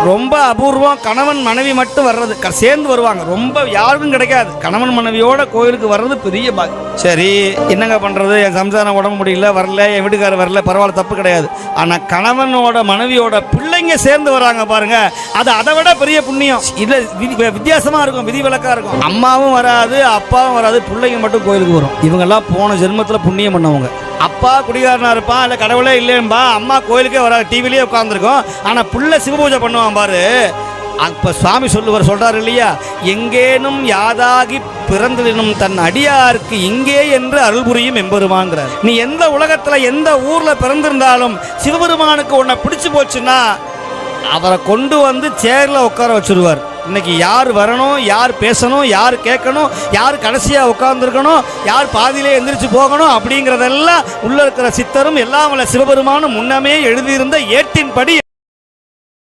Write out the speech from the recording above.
ரொம்ப அபூர்வம். கணவன் மனைவி மட்டும் வர்றது, சேர்ந்து வருவாங்க. ரொம்ப யாருக்கும் கிடைக்காது. கணவன் மனைவியோட கோயிலுக்கு வர்றது பெரிய பாக்கியம். சரி, என்னங்க பண்றது, என் சம்சாரம் உடம்பு முடியல, வரல, என் வீட்டுக்காரர் வரல, பரவாயில்ல, தப்பு கிடையாது. ஆனா கணவனோட மனைவியோட பிள்ளைங்க சேர்ந்து வராங்க பாருங்க, அது அதை விட பெரிய புண்ணியம். இதுல வித்தியாசமா இருக்கும், விதிவிலக்கா இருக்கும். அம்மாவும் வராது, அப்பாவும் வராது, பிள்ளைங்க மட்டும் கோயிலுக்கு வரும். இவங்கெல்லாம் போன ஜென்மத்துல புண்ணியம் பண்ணவங்க. அப்பா குடிகாரனா இருப்பான், இல்லை கடவுளே இல்லைன்பா, அம்மா கோயிலுக்கே வராது, டிவிலேயே உட்காந்துருக்கோம். ஆனால் புள்ள சிவபூஜை பண்ணுவான் பாரு. அப்போ சுவாமி சொல்றாரு இல்லையா, எங்கேனும் யாதாகி பிறந்தினும் தன் அடியாருக்கு இங்கே என்று அருள் புரியும் எம்பெருமான்கிறார். நீ எந்த உலகத்தில் எந்த ஊரில் பிறந்திருந்தாலும் சிவபெருமானுக்கு உன்னை பிடிச்சு போச்சுன்னா அவரை கொண்டு வந்து சேர்ல உட்கார வச்சிருவார். இன்னைக்கு யார் வரணும், யார் பேசணும், யார் கேட்கணும், யார் கடைசியாக உட்கார்ந்துருக்கணும், யார் பாதியிலே எந்திரிச்சு போகணும் அப்படிங்கிறதெல்லாம் உள்ள இருக்கிற சித்தரும் எல்லாம் சிவபெருமானும் முன்னமே எழுதியிருந்த ஏட்டின்படி